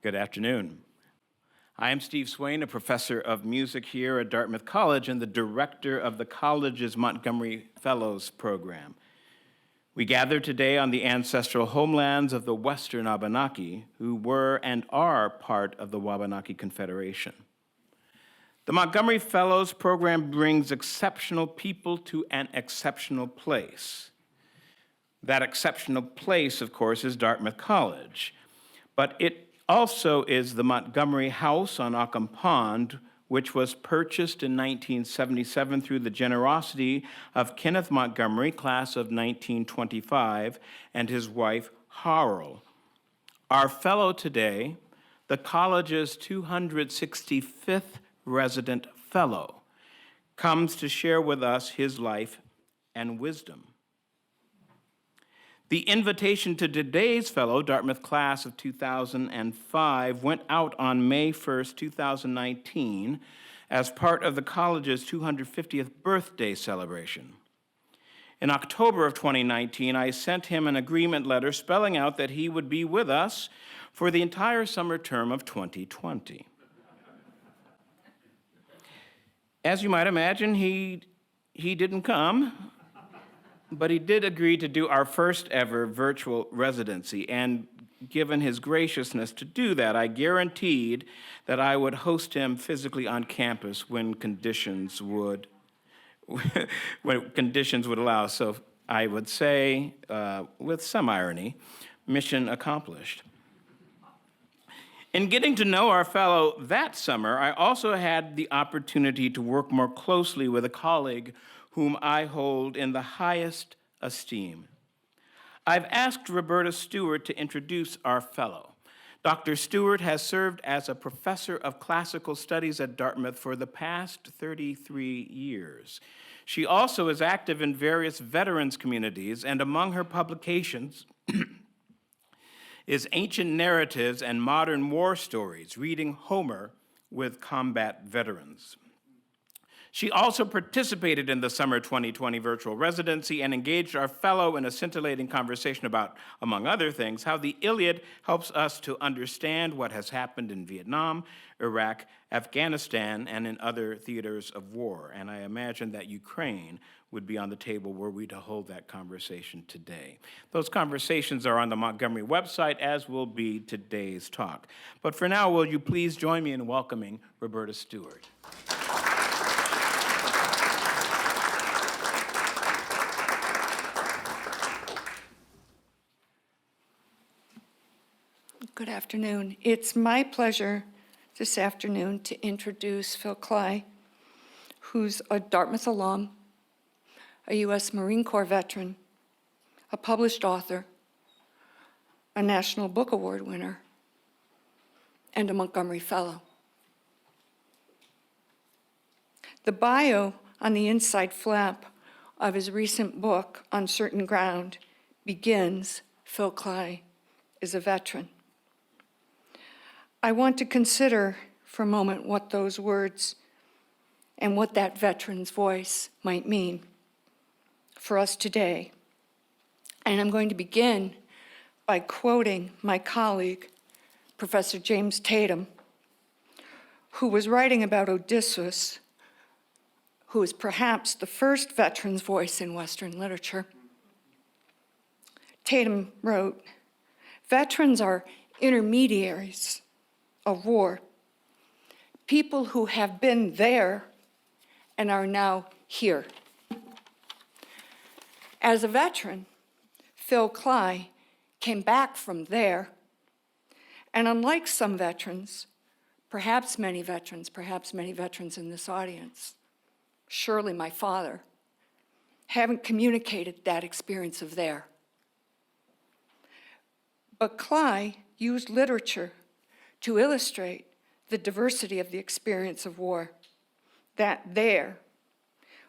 Good afternoon. I am Steve Swain, a professor of music here at Dartmouth College and the director of the college's Montgomery Fellows program. We gather today on the ancestral homelands of the Western Abenaki, who were and are part of the Wabanaki Confederation. The Montgomery Fellows program brings exceptional people to an exceptional place. That exceptional place, of course, is Dartmouth College, but it also is the Montgomery House on Ockham Pond, which was purchased in 1977 through the generosity of Kenneth Montgomery, class of 1925, and his wife, Harl. Our fellow today, the college's 265th resident fellow, comes to share with us his life and wisdom. The invitation to today's fellow, Dartmouth class of 2005, went out on May 1st, 2019, as part of the college's 250th birthday celebration. In October of 2019, I sent him an agreement letter spelling out that he would be with us for the entire summer term of 2020. As you might imagine, he didn't come, but he did agree to do our first ever virtual residency, and given his graciousness to do that, I guaranteed that I would host him physically on campus when conditions would allow. So I would say, with some irony, mission accomplished. In getting to know our fellow that summer, I also had the opportunity to work more closely with a colleague whom I hold in the highest esteem. I've asked Roberta Stewart to introduce our fellow. Dr. Stewart has served as a professor of classical studies at Dartmouth for the past 33 years. She also is active in various veterans communities, and among her publications is Ancient Narratives and Modern War Stories, Reading Homer with Combat Veterans. She also participated in the summer 2020 virtual residency and engaged our fellow in a scintillating conversation about, among other things, how the Iliad helps us to understand what has happened in Vietnam, Iraq, Afghanistan, and in other theaters of war. And I imagine that Ukraine would be on the table were we to hold that conversation today. Those conversations are on the Montgomery website, as will be today's talk. But for now, will you please join me in welcoming Roberta Stewart? Good afternoon. It's my pleasure this afternoon to introduce Phil Klay, who's a Dartmouth alum, a U.S. Marine Corps veteran, a published author, a National Book Award winner, and a Montgomery Fellow. The bio on the inside flap of his recent book, On Certain Ground, begins, Phil Klay is a veteran. I want to consider for a moment what those words and what that veteran's voice might mean for us today. And I'm going to begin by quoting my colleague, Professor James Tatum, who was writing about Odysseus, who is perhaps the first veteran's voice in Western literature. Tatum wrote, "Veterans are intermediaries of war, people who have been there and are now here." As a veteran, Phil Klay came back from there, and unlike some veterans, perhaps many veterans in this audience, surely my father, haven't communicated that experience of there. But Klay used literature to illustrate the diversity of the experience of war, that there,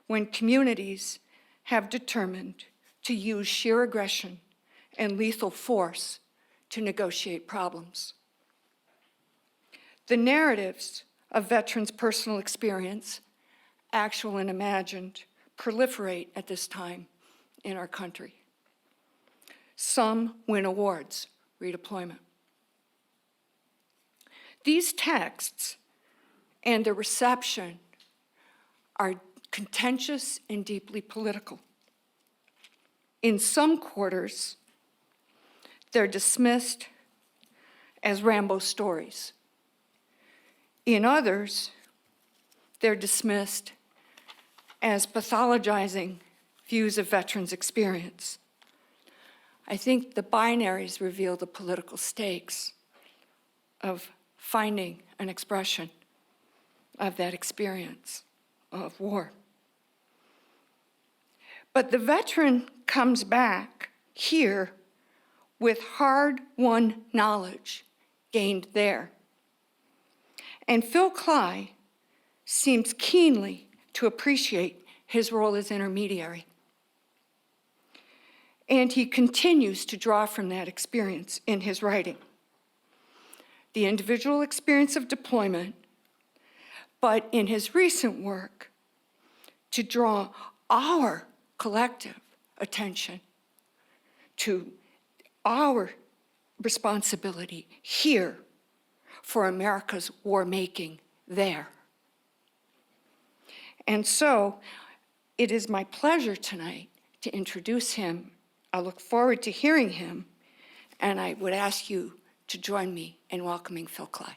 when communities have determined to use sheer aggression and lethal force to negotiate problems. The narratives of veterans' personal experience, actual and imagined, proliferate at this time in our country. Some win awards, redeployment. These texts and their reception are contentious and deeply political. In some quarters, they're dismissed as Rambo stories. In others, they're dismissed as pathologizing views of veterans' experience. I think the binaries reveal the political stakes of finding an expression of that experience of war. But the veteran comes back here with hard-won knowledge gained there. And Phil Klay seems keenly to appreciate his role as intermediary. And he continues to draw from that experience in his writing. The individual experience of deployment, but in his recent work, to draw our collective attention to our responsibility here for America's war making there. And so it is my pleasure tonight to introduce him. I look forward to hearing him, and I would ask you to join me in welcoming Phil Klay.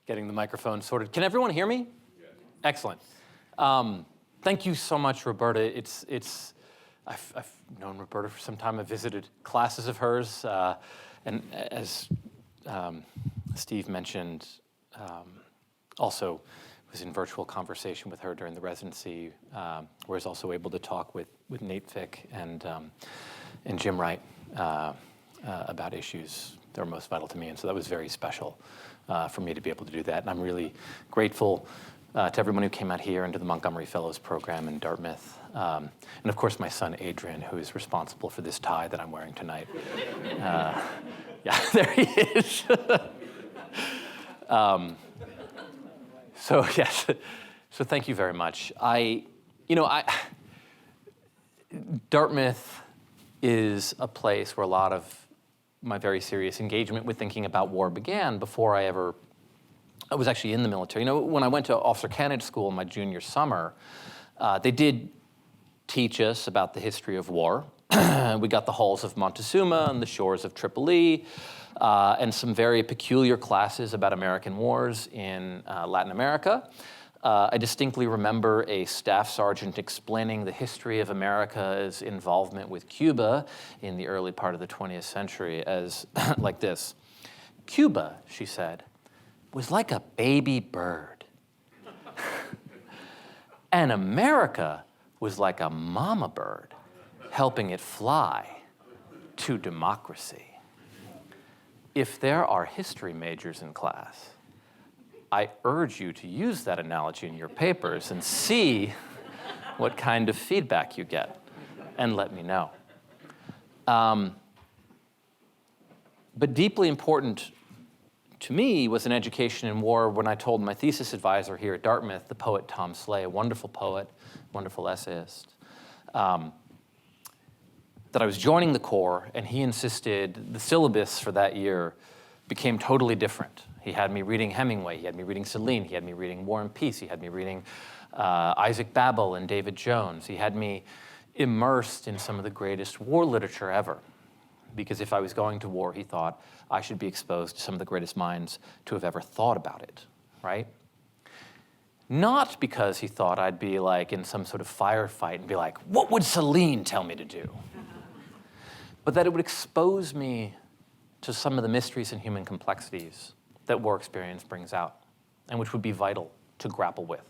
Getting the microphone sorted. Can everyone hear me? Yes. Excellent. Thank you so much, Roberta. I've known Roberta for some time. I've visited classes of hers, and as Steve mentioned, also was in virtual conversation with her during the residency, where I was also able to talk with Nate Fick and Jim Wright about issues that were most vital to me, and so that was very special for me to be able to do that. And I'm really grateful to everyone who came out here and to the Montgomery Fellows program in Dartmouth. And of course, my son, Adrian, who is responsible for this tie that I'm wearing tonight. Yeah, there he is. So yes, so thank you very much. Dartmouth is a place where a lot of my very serious engagement with thinking about war began before I was actually in the military. When I went to officer candidate school in my junior summer, they did teach us about the history of war. We got the halls of Montezuma and the shores of Tripoli, and some very peculiar classes about American wars in Latin America. I distinctly remember a staff sergeant explaining the history of America's involvement with Cuba in the early part of the 20th century as like this. Cuba, she said, was like a baby bird. And America was like a mama bird helping it fly to democracy. If there are history majors in class, I urge you to use that analogy in your papers and see what kind of feedback you get, and let me know. But deeply important to me was an education in war when I told my thesis advisor here at Dartmouth, the poet Tom Slay, a wonderful poet, wonderful essayist, that I was joining the Corps, and he insisted the syllabus for that year became totally different. He had me reading Hemingway, he had me reading Celine, he had me reading War and Peace, he had me reading Isaac Babel and David Jones. He had me immersed in some of the greatest war literature ever. Because if I was going to war, he thought I should be exposed to some of the greatest minds to have ever thought about it, right? Not because he thought I'd be like in some sort of firefight and be like, what would Celine tell me to do? But that it would expose me to some of the mysteries and human complexities that war experience brings out, and which would be vital to grapple with.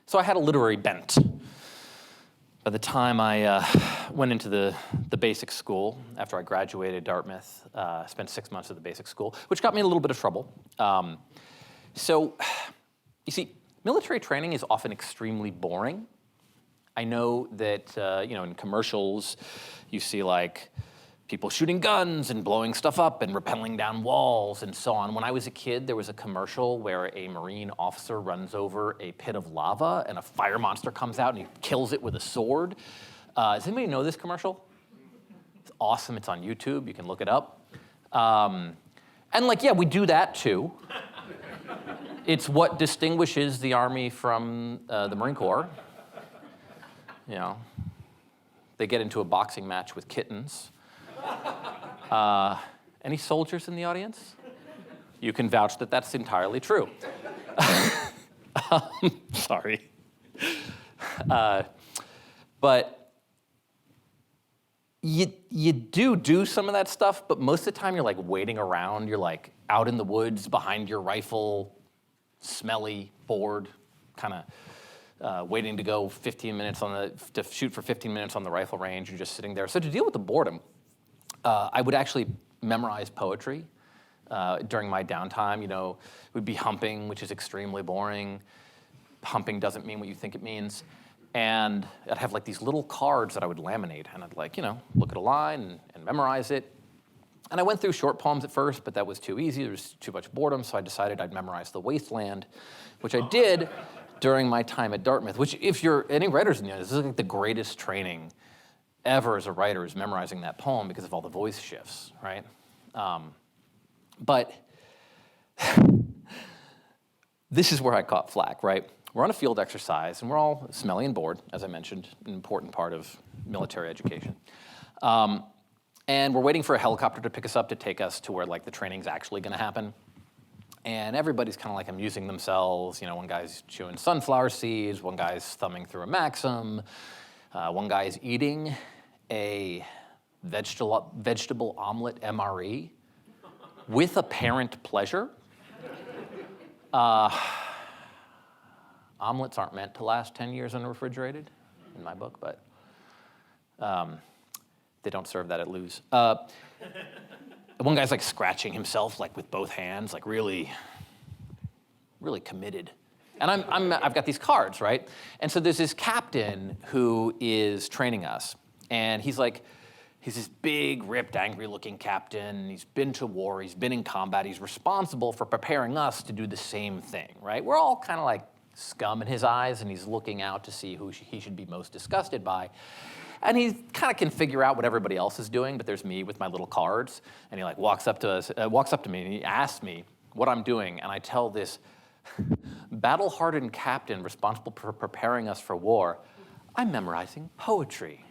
So I had a literary bent. By the time I went into the basic school, after I graduated Dartmouth, spent 6 months at the basic school, which got me in a little bit of trouble. So, you see, military training is often extremely boring. I know that, in commercials, you see like people shooting guns and blowing stuff up and rappelling down walls and so on. When I was a kid, there was a commercial where a Marine officer runs over a pit of lava and a fire monster comes out and he kills it with a sword. Does anybody know this commercial? It's awesome. It's on YouTube. You can look it up. And like, yeah, we do that too. It's what distinguishes the Army from the Marine Corps. You know, they get into a boxing match with kittens. Any soldiers in the audience? You can vouch that that's entirely true. Sorry. But you do some of that stuff, but most of the time you're like waiting around. You're like out in the woods behind your rifle, smelly, bored, kind of waiting to go 15 minutes to shoot for 15 minutes on the rifle range. You're just sitting there. So to deal with the boredom, I would actually memorize poetry during my downtime. You know, we'd be humping, which is extremely boring. Humping doesn't mean what you think it means. And I'd have like these little cards that I would laminate, and I'd like, you know, look at a line and memorize it. And I went through short poems at first, but that was too easy. There was too much boredom, so I decided I'd memorize The Wasteland, which I did during my time at Dartmouth, which if you're any writers in the audience, this is like the greatest training ever as a writer is memorizing that poem because of all the voice shifts, right? But this is where I caught flack, right? We're on a field exercise, and we're all smelly and bored, as I mentioned, an important part of military education. And we're waiting for a helicopter to pick us up to take us to where like the training's actually gonna happen. And everybody's kind of like amusing themselves. You know, one guy's chewing sunflower seeds, one guy's thumbing through a Maxim, one guy's eating a vegetable omelet MRE with apparent pleasure. Omelets aren't meant to last 10 years unrefrigerated, in my book, but they don't serve that at Lou's. One guy's like scratching himself like with both hands, like really, really committed. And I've got these cards, right? And so there's this captain who is training us, and he's this big, ripped, angry-looking captain. He's been to war. He's been in combat. He's responsible for preparing us to do the same thing, right? We're all kind of like scum in his eyes, and he's looking out to see who he should be most disgusted by. And he kind of can figure out what everybody else is doing, but there's me with my little cards, and he like walks up to me, and he asks me what I'm doing, and I tell this battle-hardened captain responsible for preparing us for war, I'm memorizing poetry,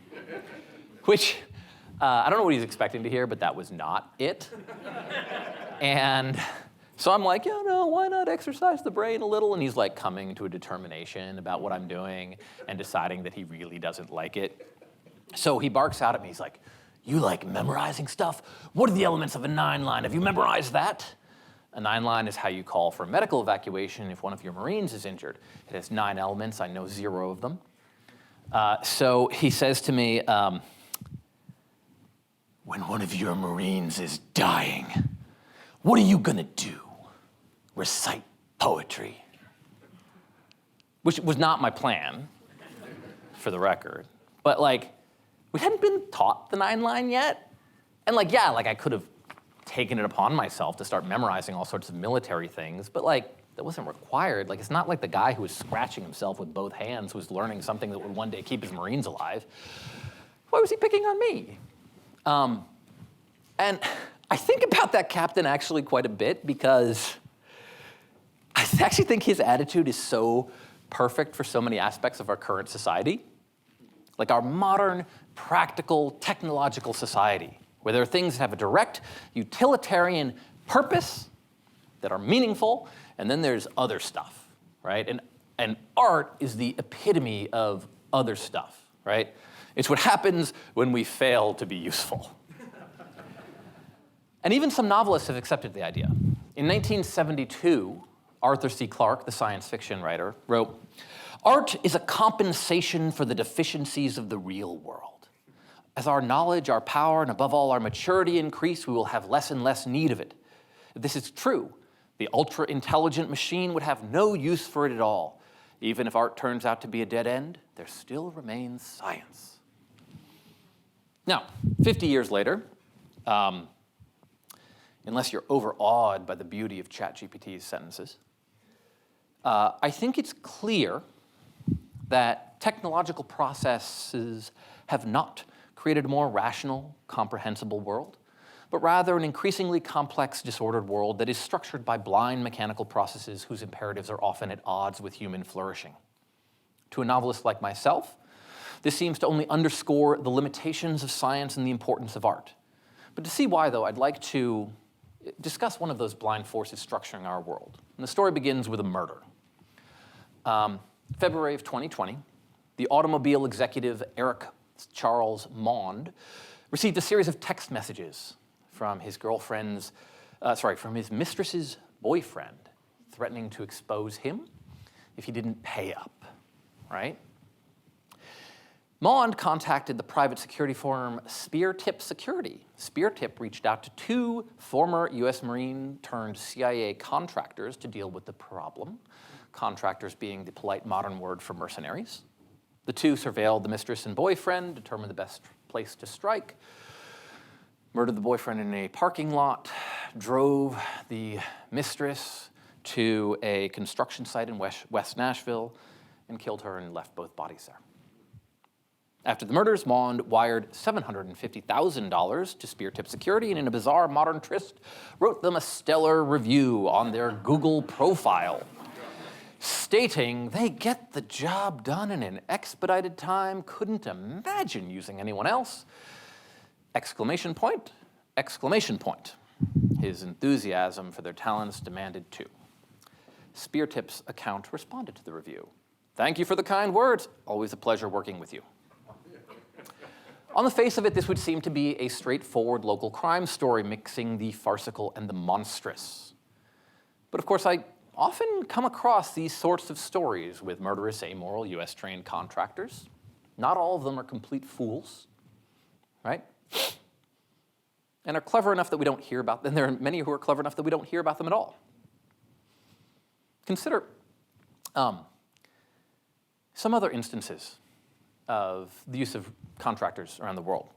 which I don't know what he's expecting to hear, but that was not it. And so I'm like, yeah, no, why not exercise the brain a little? And he's like coming to a determination about what I'm doing and deciding that he really doesn't like it. So he barks out at me. He's like, you like memorizing stuff? What are the elements of a 9-line? Have you memorized that? A 9-line is how you call for medical evacuation if one of your Marines is injured. It has 9 elements. I know 0 of them. So he says to me, when one of your Marines is dying, what are you gonna do? Recite poetry. Which was not my plan, for the record. But like, we hadn't been taught the 9-line yet. And like, yeah, like I could have taken it upon myself to start memorizing all sorts of military things, but like, that wasn't required. Like, it's not like the guy who was scratching himself with both hands was learning something that would one day keep his Marines alive. Why was he picking on me? And I think about that captain actually quite a bit because I actually think his attitude is so perfect for so many aspects of our current society. Like our modern, practical, technological society, where there are things that have a direct utilitarian purpose that are meaningful, and then there's other stuff, right? And art is the epitome of other stuff, right? It's what happens when we fail to be useful. And even some novelists have accepted the idea. In 1972, Arthur C. Clarke, the science fiction writer, wrote, "Art is a compensation for the deficiencies of the real world. As our knowledge, our power, and above all our maturity increase, we will have less and less need of it. If this is true, the ultra-intelligent machine would have no use for it at all. Even if art turns out to be a dead end, there still remains science." Now, 50 years later, unless you're overawed by the beauty of ChatGPT's sentences. I think it's clear that technological processes have not created a more rational, comprehensible world, but rather an increasingly complex, disordered world that is structured by blind mechanical processes whose imperatives are often at odds with human flourishing. To a novelist like myself, this seems to only underscore the limitations of science and the importance of art. But to see why, though, I'd like to discuss one of those blind forces structuring our world. And the story begins with a murder. February of 2020, the automobile executive Eric Charles Mond received a series of text messages from his from his mistress's boyfriend, threatening to expose him if he didn't pay up, right? Mond contacted the private security firm SpearTip Security. SpearTip reached out to 2 former U.S. Marine turned CIA contractors to deal with the problem, contractors being the polite modern word for mercenaries. The 2 surveilled the mistress and boyfriend, determined the best place to strike, murdered the boyfriend in a parking lot, drove the mistress to a construction site in West Nashville, and killed her and left both bodies there. After the murders, Mond wired $750,000 to SpearTip Security, and in a bizarre modern tryst, wrote them a stellar review on their Google profile, stating they get the job done in an expedited time, couldn't imagine using anyone else. Exclamation point, exclamation point. His enthusiasm for their talents demanded too. SpearTip's account responded to the review. Thank you for the kind words. Always a pleasure working with you. On the face of it, this would seem to be a straightforward local crime story mixing the farcical and the monstrous. But of course, I often come across these sorts of stories with murderous, amoral, US-trained contractors. Not all of them are complete fools, right? And are clever enough that we don't hear about them. There are many who are clever enough that we don't hear about them at all. Consider some other instances of the use of contractors around the world.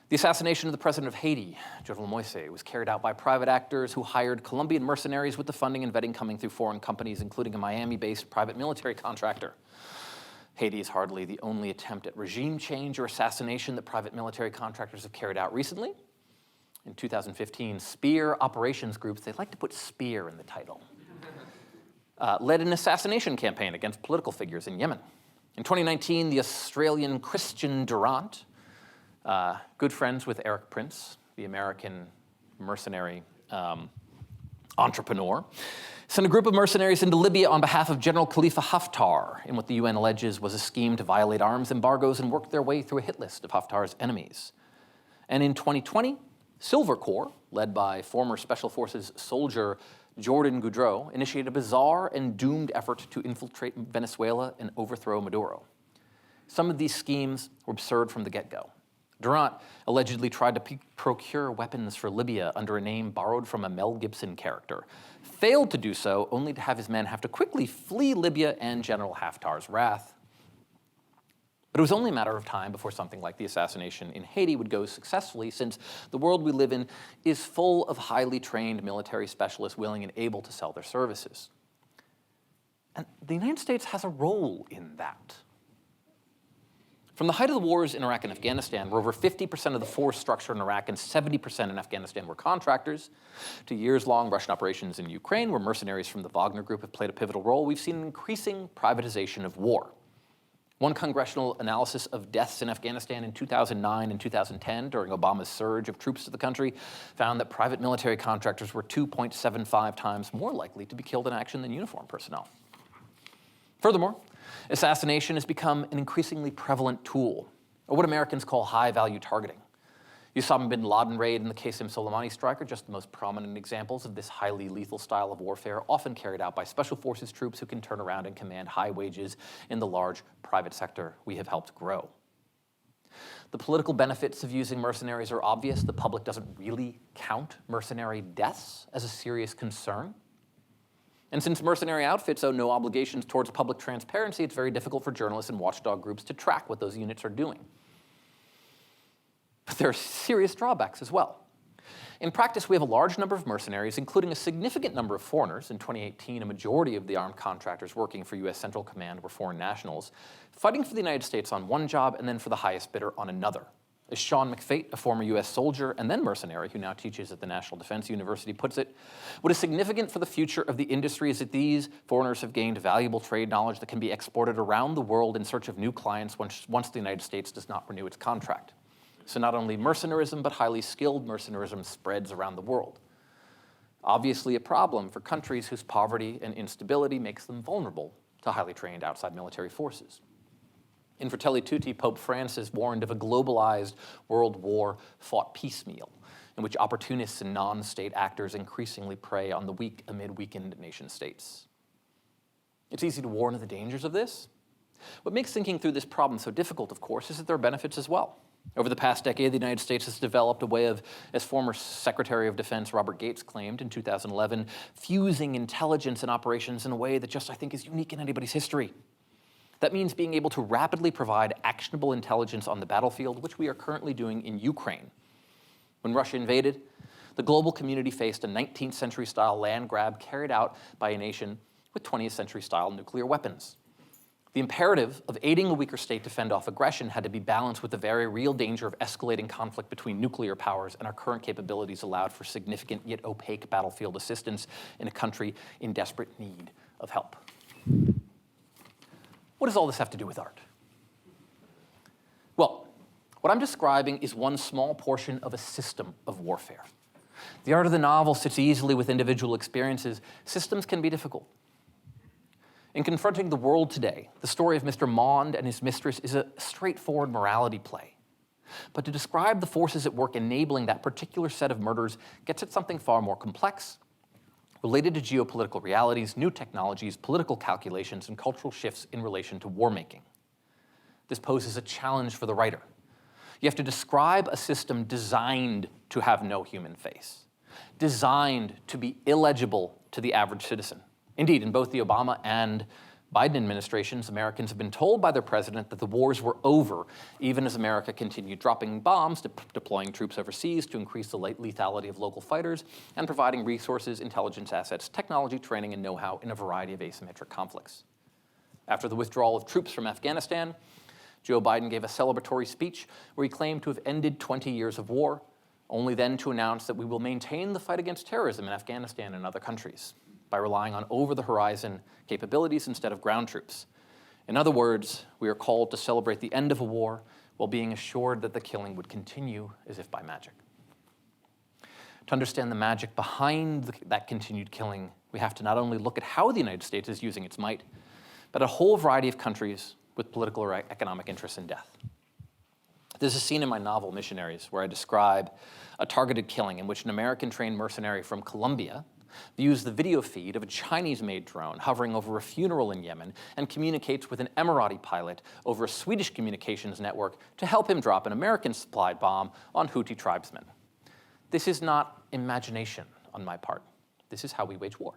The assassination of the president of Haiti, Jovenel Moïse, was carried out by private actors who hired Colombian mercenaries with the funding and vetting coming through foreign companies, including a Miami-based private military contractor. Haiti is hardly the only attempt at regime change or assassination that private military contractors have carried out recently. In 2015, Spear Operations Groups, they like to put spear in the title, led an assassination campaign against political figures in Yemen. In 2019, the Australian Christian Durant, good friends with Eric Prince, the American mercenary entrepreneur, sent a group of mercenaries into Libya on behalf of General Khalifa Haftar in what the UN alleges was a scheme to violate arms embargoes and work their way through a hit list of Haftar's enemies. And in 2020, Silver Corps, led by former Special Forces soldier Jordan Goudreau, initiated a bizarre and doomed effort to infiltrate Venezuela and overthrow Maduro. Some of these schemes were absurd from the get-go. Durant allegedly tried to procure weapons for Libya under a name borrowed from a Mel Gibson character, failed to do so only to have his men have to quickly flee Libya and General Haftar's wrath. But it was only a matter of time before something like the assassination in Haiti would go successfully, since the world we live in is full of highly trained military specialists willing and able to sell their services. And the United States has a role in that. From the height of the wars in Iraq and Afghanistan, where over 50% of the force structure in Iraq and 70% in Afghanistan were contractors, to years-long Russian operations in Ukraine, where mercenaries from the Wagner Group have played a pivotal role, we've seen an increasing privatization of war. One congressional analysis of deaths in Afghanistan in 2009 and 2010 during Obama's surge of troops to the country found that private military contractors were 2.75 times more likely to be killed in action than uniformed personnel. Furthermore, assassination has become an increasingly prevalent tool, or what Americans call high-value targeting. Osama bin Laden raid and the Qasem Soleimani strike are just the most prominent examples of this highly lethal style of warfare, often carried out by special forces troops who can turn around and command high wages in the large private sector we have helped grow. The political benefits of using mercenaries are obvious. The public doesn't really count mercenary deaths as a serious concern. And since mercenary outfits owe no obligations towards public transparency, it's very difficult for journalists and watchdog groups to track what those units are doing. But there are serious drawbacks as well. In practice, we have a large number of mercenaries, including a significant number of foreigners. In 2018, a majority of the armed contractors working for U.S. Central Command were foreign nationals, fighting for the United States on one job and then for the highest bidder on another. As Sean McFate, a former U.S. soldier and then mercenary who now teaches at the National Defense University, puts it, what is significant for the future of the industry is that these foreigners have gained valuable trade knowledge that can be exported around the world in search of new clients once the United States does not renew its contract. So not only mercenarism, but highly skilled mercenarism spreads around the world. Obviously a problem for countries whose poverty and instability makes them vulnerable to highly trained outside military forces. In Fratelli Tutti, Pope Francis warned of a globalized world war fought piecemeal, in which opportunists and non-state actors increasingly prey on the weak amid weakened nation states. It's easy to warn of the dangers of this. What makes thinking through this problem so difficult, of course, is that there are benefits as well. Over the past decade, the United States has developed a way of, as former Secretary of Defense Robert Gates claimed in 2011, fusing intelligence and operations in a way that just, I think, is unique in anybody's history. That means being able to rapidly provide actionable intelligence on the battlefield, which we are currently doing in Ukraine. When Russia invaded, the global community faced a 19th century style land grab carried out by a nation with 20th century style nuclear weapons. The imperative of aiding a weaker state to fend off aggression had to be balanced with the very real danger of escalating conflict between nuclear powers, and our current capabilities allowed for significant yet opaque battlefield assistance in a country in desperate need of help. What does all this have to do with art? Well, what I'm describing is one small portion of a system of warfare. The art of the novel sits easily with individual experiences. Systems can be difficult. In confronting the world today, the story of Mr. Mond and his mistress is a straightforward morality play. But to describe the forces at work enabling that particular set of murders gets at something far more complex, related to geopolitical realities, new technologies, political calculations, and cultural shifts in relation to war-making. This poses a challenge for the writer. You have to describe a system designed to have no human face, designed to be illegible to the average citizen. Indeed, in both the Obama and Biden administrations, Americans have been told by their president that the wars were over, even as America continued dropping bombs, deploying troops overseas to increase the lethality of local fighters, and providing resources, intelligence assets, technology, training, and know-how in a variety of asymmetric conflicts. After the withdrawal of troops from Afghanistan, Joe Biden gave a celebratory speech where he claimed to have ended 20 years of war, only then to announce that we will maintain the fight against terrorism in Afghanistan and other countries by relying on over-the-horizon capabilities instead of ground troops. In other words, we are called to celebrate the end of a war while being assured that the killing would continue as if by magic. To understand the magic behind that continued killing, we have to not only look at how the United States is using its might, but a whole variety of countries with political or economic interests in death. There's a scene in my novel, Missionaries, where I describe a targeted killing in which an American-trained mercenary from Colombia views the video feed of a Chinese-made drone hovering over a funeral in Yemen and communicates with an Emirati pilot over a Swedish communications network to help him drop an American-supplied bomb on Houthi tribesmen. This is not imagination on my part. This is how we wage war.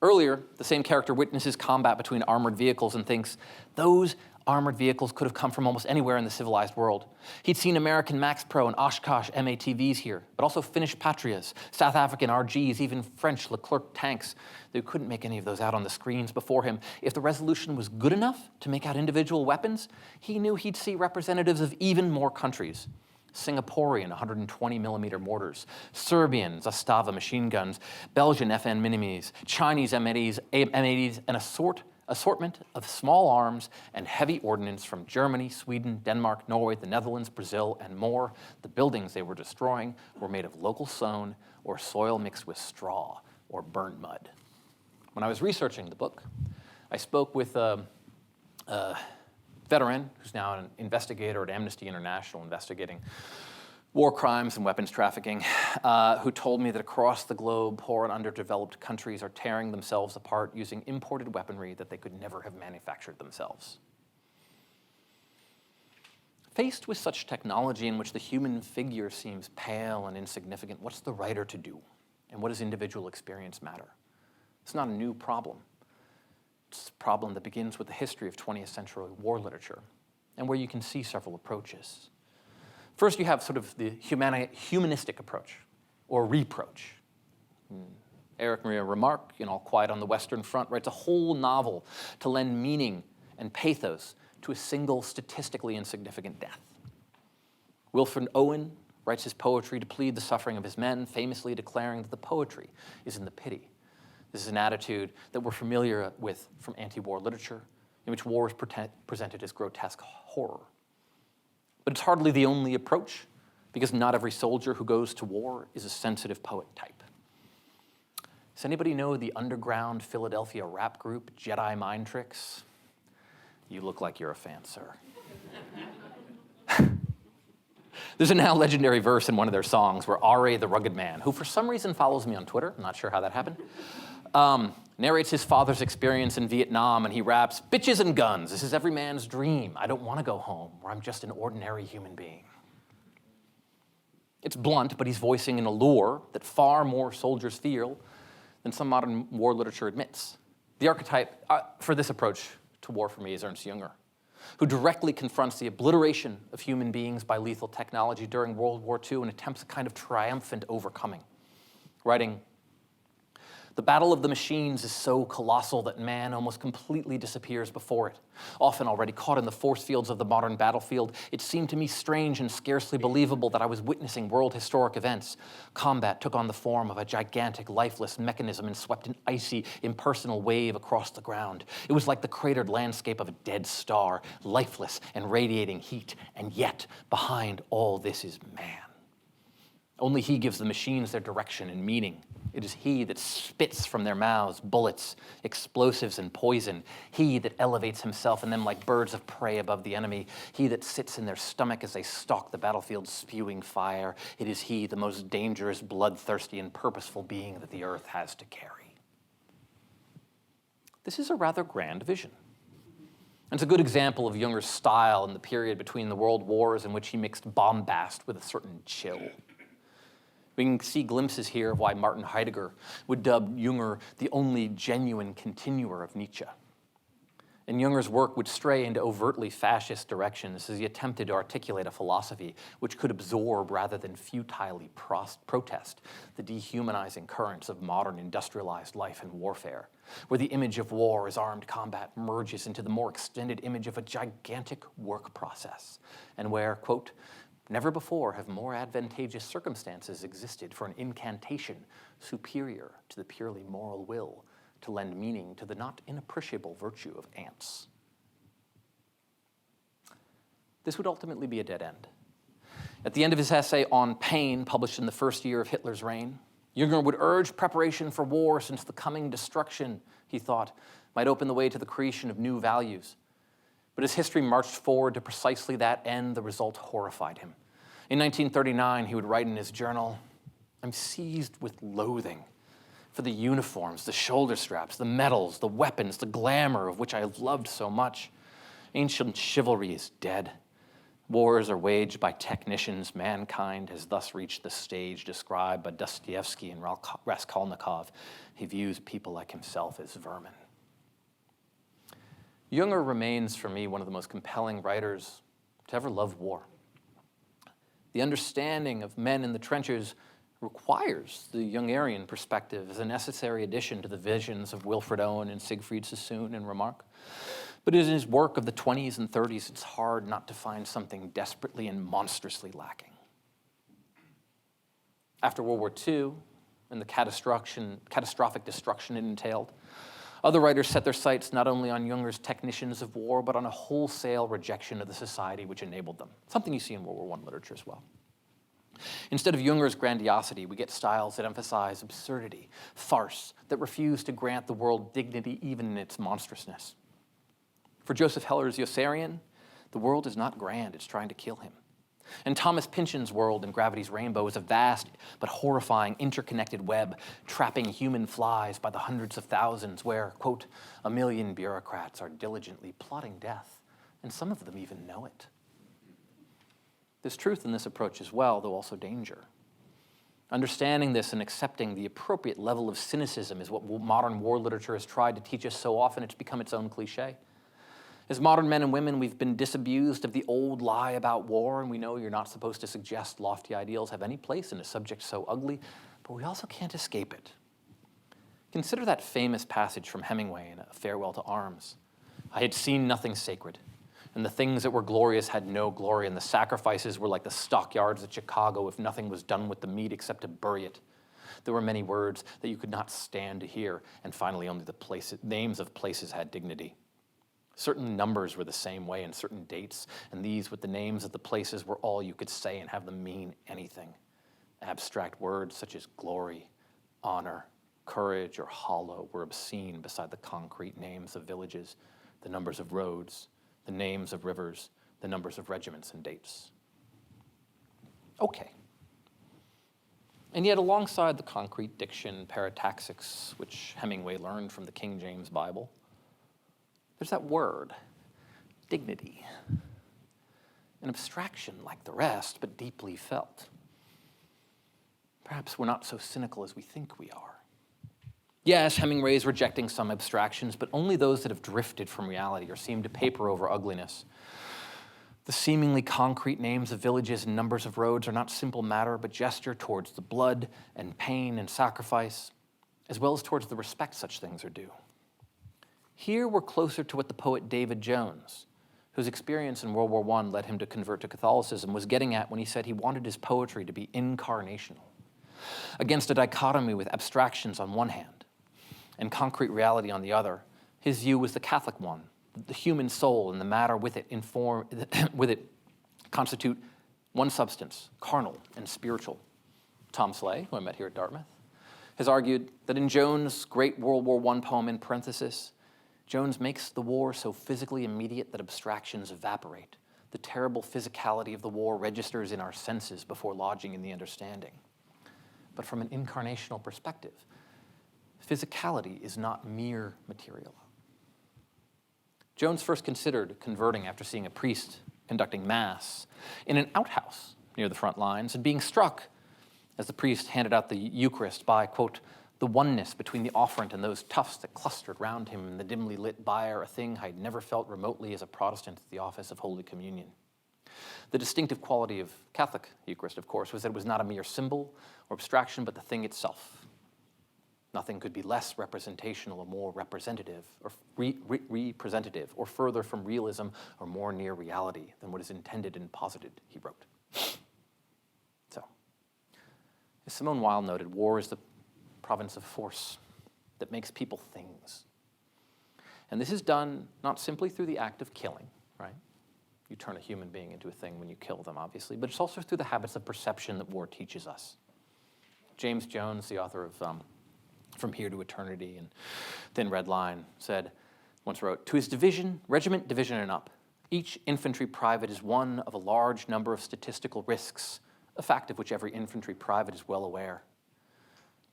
Earlier, the same character witnesses combat between armored vehicles and thinks, those armored vehicles could have come from almost anywhere in the civilized world. He'd seen American Max Pro and Oshkosh MATVs here, but also Finnish Patrias, South African RGs, even French Leclerc tanks. They couldn't make any of those out on the screens before him. If the resolution was good enough to make out individual weapons, he knew he'd see representatives of even more countries. Singaporean 120mm mortars, Serbian Zastava machine guns, Belgian FN Minimes, Chinese M80s, and assortment of small arms and heavy ordnance from Germany, Sweden, Denmark, Norway, the Netherlands, Brazil, and more. The buildings they were destroying were made of local stone or soil mixed with straw or burned mud. When I was researching the book, I spoke with a veteran who's now an investigator at Amnesty International investigating war crimes and weapons trafficking, who told me that across the globe, poor and underdeveloped countries are tearing themselves apart using imported weaponry that they could never have manufactured themselves. Faced with such technology in which the human figure seems pale and insignificant, what's the writer to do? And what does individual experience matter? It's not a new problem. It's a problem that begins with the history of 20th century war literature, and where you can see several approaches. First, you have sort of the humanistic approach, or reproach. Eric Maria Remarque, in All Quiet on the Western Front, writes a whole novel to lend meaning and pathos to a single statistically insignificant death. Wilfred Owen writes his poetry to plead the suffering of his men, famously declaring that the poetry is in the pity. This is an attitude that we're familiar with from anti-war literature, in which war is presented as grotesque horror. But it's hardly the only approach, because not every soldier who goes to war is a sensitive poet type. Does anybody know the underground Philadelphia rap group Jedi Mind Tricks? You look like you're a fan, sir. There's a now legendary verse in one of their songs where R.A. the Rugged Man, who for some reason follows me on Twitter, I'm not sure how that happened, narrates his father's experience in Vietnam, and he raps, "Bitches and guns, this is every man's dream. I don't want to go home, where I'm just an ordinary human being." It's blunt, but he's voicing an allure that far more soldiers feel than some modern war literature admits. The archetype for this approach to war for me is Ernst Jünger, who directly confronts the obliteration of human beings by lethal technology during World War II and attempts a kind of triumphant overcoming, writing, "The battle of the machines is so colossal that man almost completely disappears before it. Often already caught in the force fields of the modern battlefield, it seemed to me strange and scarcely believable that I was witnessing world historic events. Combat took on the form of a gigantic, lifeless mechanism and swept an icy, impersonal wave across the ground. It was like the cratered landscape of a dead star, lifeless and radiating heat, and yet behind all this is man. Only he gives the machines their direction and meaning. It is he that spits from their mouths bullets, explosives, and poison. He that elevates himself and them like birds of prey above the enemy. He that sits in their stomach as they stalk the battlefield spewing fire. It is he, the most dangerous, bloodthirsty, and purposeful being that the earth has to carry." This is a rather grand vision. And it's a good example of Junger's style in the period between the world wars in which he mixed bombast with a certain chill. We can see glimpses here of why Martin Heidegger would dub Jünger the only genuine continuer of Nietzsche. And Junger's work would stray into overtly fascist directions as he attempted to articulate a philosophy which could absorb rather than futilely protest the dehumanizing currents of modern industrialized life and warfare, where the image of war as armed combat merges into the more extended image of a gigantic work process, and where, quote, "Never before have more advantageous circumstances existed for an incantation superior to the purely moral will to lend meaning to the not inappreciable virtue of ants." This would ultimately be a dead end. At the end of his essay on pain, published in the first year of Hitler's reign, Jünger would urge preparation for war, since the coming destruction, he thought, might open the way to the creation of new values. But as history marched forward to precisely that end, the result horrified him. In 1939, he would write in his journal, "I'm seized with loathing for the uniforms, the shoulder straps, the medals, the weapons, the glamour of which I have loved so much. Ancient chivalry is dead. Wars are waged by technicians. Mankind has thus reached the stage described by Dostoevsky and Raskolnikov. He views people like himself as vermin." Jünger remains, for me, one of the most compelling writers to ever love war. The understanding of men in the trenches requires the Jungerian perspective as a necessary addition to the visions of Wilfred Owen and Siegfried Sassoon and Remarque. But in his work of the 20s and 30s, it's hard not to find something desperately and monstrously lacking. After World War II and the catastrophic destruction it entailed, other writers set their sights not only on Junger's technicians of war, but on a wholesale rejection of the society which enabled them, something you see in World War I literature as well. Instead of Junger's grandiosity, we get styles that emphasize absurdity, farce, that refuse to grant the world dignity even in its monstrousness. For Joseph Heller's Yossarian, the world is not grand, it's trying to kill him. And Thomas Pynchon's world in Gravity's Rainbow is a vast but horrifying interconnected web, trapping human flies by the hundreds of thousands where, quote, "a million bureaucrats are diligently plotting death, and some of them even know it." There's truth in this approach as well, though also danger. Understanding this and accepting the appropriate level of cynicism is what modern war literature has tried to teach us so often it's become its own cliche. As modern men and women, we've been disabused of the old lie about war, and we know you're not supposed to suggest lofty ideals have any place in a subject so ugly, but we also can't escape it. Consider that famous passage from Hemingway in A Farewell to Arms. I had seen nothing sacred, and the things that were glorious had no glory, and the sacrifices were like the stockyards at Chicago if nothing was done with the meat except to bury it. There were many words that you could not stand to hear, and finally only the names of places had dignity. Certain numbers were the same way, and certain dates, and these with the names of the places were all you could say and have them mean anything. Abstract words such as glory, honor, courage, or hollow were obscene beside the concrete names of villages, the numbers of roads, the names of rivers, the numbers of regiments and dates. Okay. And yet alongside the concrete diction, parataxics, which Hemingway learned from the King James Bible, there's that word, dignity, an abstraction like the rest, but deeply felt. Perhaps we're not so cynical as we think we are. Yes, Hemingway is rejecting some abstractions, but only those that have drifted from reality or seem to paper over ugliness. The seemingly concrete names of villages and numbers of roads are not simple matter, but gesture towards the blood and pain and sacrifice, as well as towards the respect such things are due. Here we're closer to what the poet David Jones, whose experience in World War I led him to convert to Catholicism, was getting at when he said he wanted his poetry to be incarnational, against a dichotomy with abstractions on one hand and concrete reality on the other. His view was the Catholic one. The human soul and the matter with it constitute one substance, carnal and spiritual. Tom Slay, who I met here at Dartmouth, has argued that in Jones' great World War I poem in parenthesis, Jones makes the war so physically immediate that abstractions evaporate. The terrible physicality of the war registers in our senses before lodging in the understanding. But from an incarnational perspective, physicality is not mere material. Jones first considered converting after seeing a priest conducting mass in an outhouse near the front lines and being struck as the priest handed out the Eucharist by, quote, the oneness between the offerant and those tufts that clustered round him in the dimly lit bier, a thing I had never felt remotely as a Protestant at the office of Holy Communion. The distinctive quality of Catholic Eucharist, of course, was that it was not a mere symbol or abstraction, but the thing itself. Nothing could be less representational or more representative or representative or further from realism or more near reality than what is intended and posited, he wrote. So, as Simone Weil noted, war is the province of force that makes people things. And this is done not simply through the act of killing, right? You turn a human being into a thing when you kill them, obviously, but it's also through the habits of perception that war teaches us. James Jones, the author of From Here to Eternity and Thin Red Line, once wrote, to his division, regiment, division, and up, each infantry private is one of a large number of statistical risks, a fact of which every infantry private is well aware.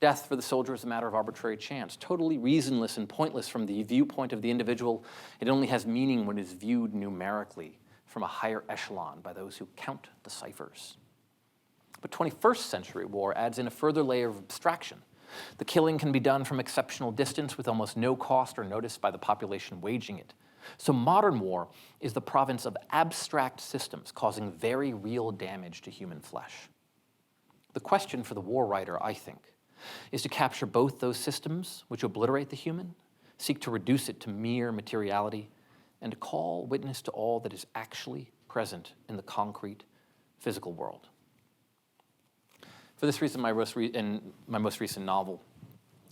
Death for the soldier is a matter of arbitrary chance, totally reasonless and pointless from the viewpoint of the individual. It only has meaning when it is viewed numerically from a higher echelon by those who count the ciphers. But 21st century war adds in a further layer of abstraction. The killing can be done from exceptional distance with almost no cost or notice by the population waging it. So modern war is the province of abstract systems causing very real damage to human flesh. The question for the war writer, I think, is to capture both those systems which obliterate the human, seek to reduce it to mere materiality, and to call witness to all that is actually present in the concrete, physical world. For this reason, in my most recent novel,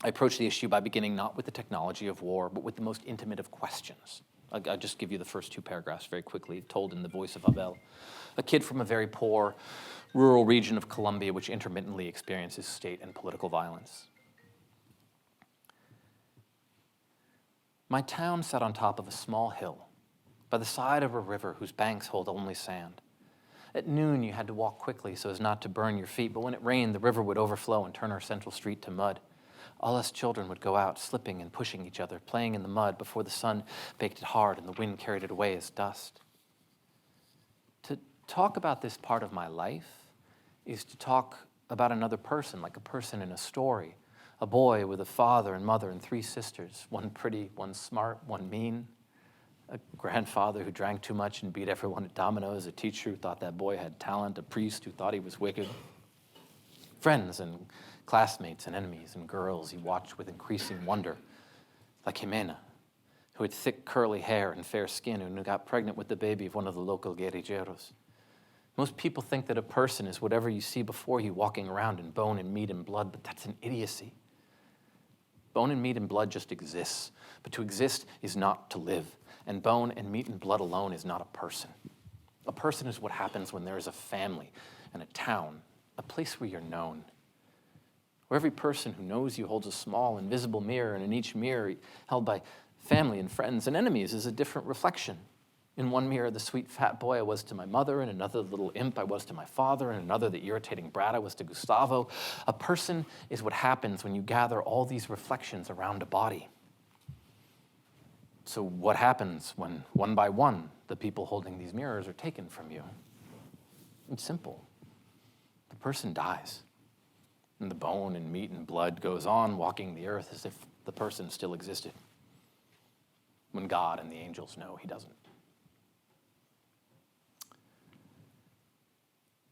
I approach the issue by beginning not with the technology of war, but with the most intimate of questions. I'll just give you the first two paragraphs very quickly, told in the voice of Abel, a kid from a very poor, rural region of Colombia which intermittently experiences state and political violence. My town sat on top of a small hill, by the side of a river whose banks hold only sand. At noon, you had to walk quickly so as not to burn your feet, but when it rained, the river would overflow and turn our central street to mud. All us children would go out, slipping and pushing each other, playing in the mud before the sun baked it hard and the wind carried it away as dust. To talk about this part of my life is to talk about another person, like a person in a story, a boy with a father and mother and three sisters, one pretty, one smart, one mean, a grandfather who drank too much and beat everyone at dominoes, a teacher who thought that boy had talent, a priest who thought he was wicked. Friends and classmates and enemies and girls he watched with increasing wonder, like Jimena, who had thick curly hair and fair skin and who got pregnant with the baby of one of the local guerrilleros. Most people think that a person is whatever you see before you walking around in bone and meat and blood, but that's an idiocy. Bone and meat and blood just exists, but to exist is not to live, and bone and meat and blood alone is not a person. A person is what happens when there is a family and a town, a place where you're known, where every person who knows you holds a small invisible mirror, and in each mirror held by family and friends and enemies is a different reflection. In one mirror, the sweet fat boy I was to my mother, and another little imp I was to my father, and another the irritating brat I was to Gustavo. A person is what happens when you gather all these reflections around a body. So what happens when, one by one, the people holding these mirrors are taken from you? It's simple. The person dies, and the bone and meat and blood goes on walking the earth as if the person still existed, when God and the angels know he doesn't.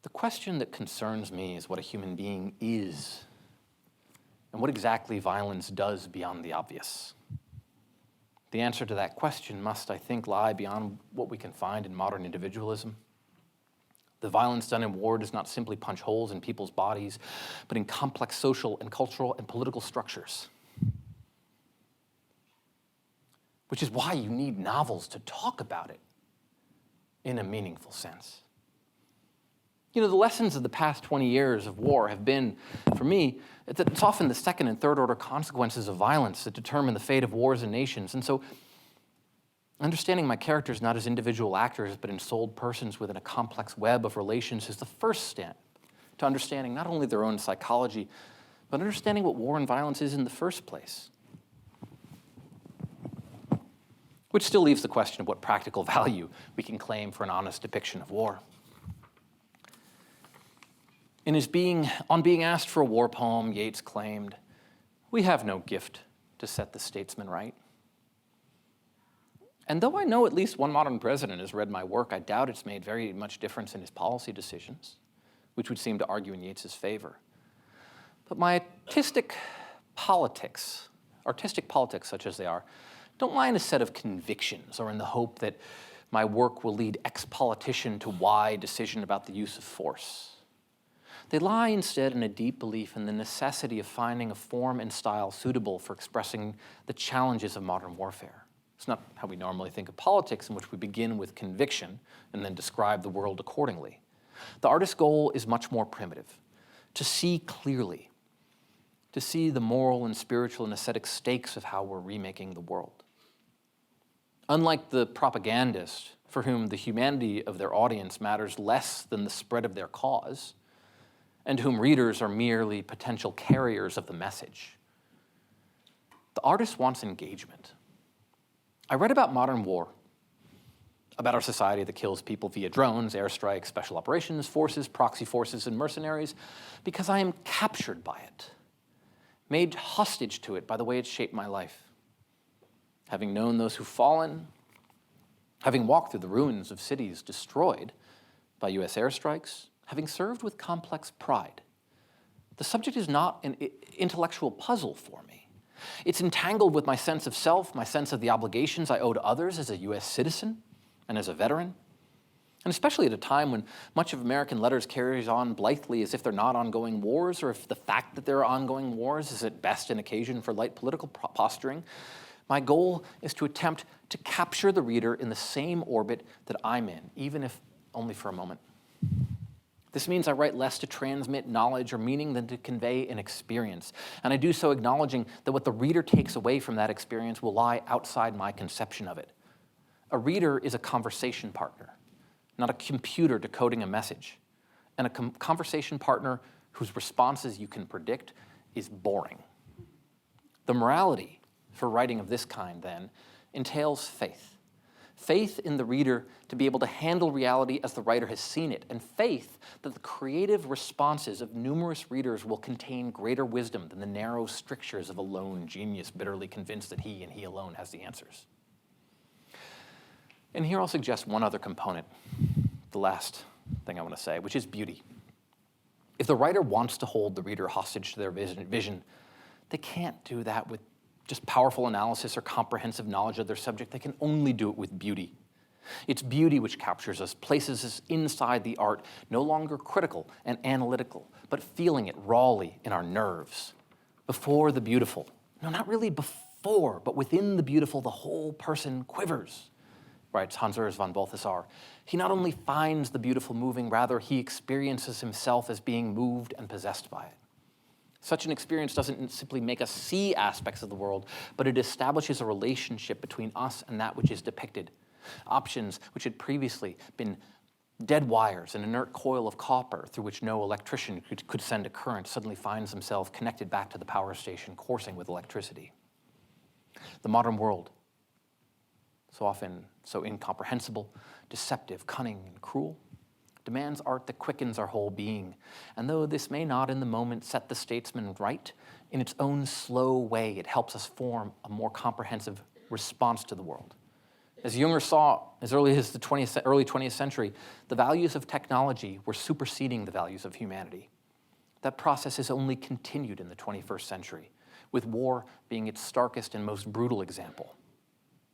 The question that concerns me is what a human being is, and what exactly violence does beyond the obvious. The answer to that question must, I think, lie beyond what we can find in modern individualism. The violence done in war does not simply punch holes in people's bodies, but in complex social and cultural and political structures. Which is why you need novels to talk about it in a meaningful sense. You know, the lessons of the past 20 years of war have been, for me, it's often the second and third order consequences of violence that determine the fate of wars and nations. And so, understanding my characters not as individual actors, but ensouled persons within a complex web of relations is the first step to understanding not only their own psychology, but understanding what war and violence is in the first place. Which still leaves the question of what practical value we can claim for an honest depiction of war. On being asked for a war poem, Yeats claimed, "We have no gift to set the statesman right." And though I know at least one modern president has read my work, I doubt it's made very much difference in his policy decisions, which would seem to argue in Yeats's favor. But my artistic politics such as they are, don't lie in a set of convictions or in the hope that my work will lead ex-politician to Y decision about the use of force. They lie instead in a deep belief in the necessity of finding a form and style suitable for expressing the challenges of modern warfare. It's not how we normally think of politics, in which we begin with conviction and then describe the world accordingly. The artist's goal is much more primitive: to see clearly, to see the moral and spiritual and aesthetic stakes of how we're remaking the world. Unlike the propagandist, for whom the humanity of their audience matters less than the spread of their cause, and whom readers are merely potential carriers of the message, the artist wants engagement. I read about modern war, about our society that kills people via drones, airstrikes, special operations forces, proxy forces, and mercenaries, because I am captured by it, made hostage to it by the way it shaped my life. Having known those who've fallen, having walked through the ruins of cities destroyed by US airstrikes, having served with complex pride, the subject is not an intellectual puzzle for me. It's entangled with my sense of self, my sense of the obligations I owe to others as a US citizen and as a veteran, and especially at a time when much of American letters carries on blithely as if they're not ongoing wars, or if the fact that there are ongoing wars is at best an occasion for light political posturing. My goal is to attempt to capture the reader in the same orbit that I'm in, even if only for a moment. This means I write less to transmit knowledge or meaning than to convey an experience. And I do so acknowledging that what the reader takes away from that experience will lie outside my conception of it. A reader is a conversation partner, not a computer decoding a message. And a conversation partner whose responses you can predict is boring. The morality for writing of this kind, then, entails faith. Faith in the reader to be able to handle reality as the writer has seen it, and faith that the creative responses of numerous readers will contain greater wisdom than the narrow strictures of a lone genius bitterly convinced that he and he alone has the answers. And here I'll suggest one other component, the last thing I want to say, which is beauty. If the writer wants to hold the reader hostage to their vision, they can't do that with just powerful analysis or comprehensive knowledge of their subject. They can only do it with beauty. It's beauty which captures us, places us inside the art, no longer critical and analytical, but feeling it rawly in our nerves. Before the beautiful, no, not really before, but within the beautiful, the whole person quivers, writes Hans Urs von Balthasar. He not only finds the beautiful moving, rather he experiences himself as being moved and possessed by it. Such an experience doesn't simply make us see aspects of the world, but it establishes a relationship between us and that which is depicted. Options which had previously been dead wires, an inert coil of copper through which no electrician could send a current, suddenly finds himself connected back to the power station, coursing with electricity. The modern world, so often so incomprehensible, deceptive, cunning, and cruel, demands art that quickens our whole being. And though this may not in the moment set the statesman right, in its own slow way it helps us form a more comprehensive response to the world. As Junger saw as early as the early 20th century, the values of technology were superseding the values of humanity. That process is only continued in the 21st century, with war being its starkest and most brutal example.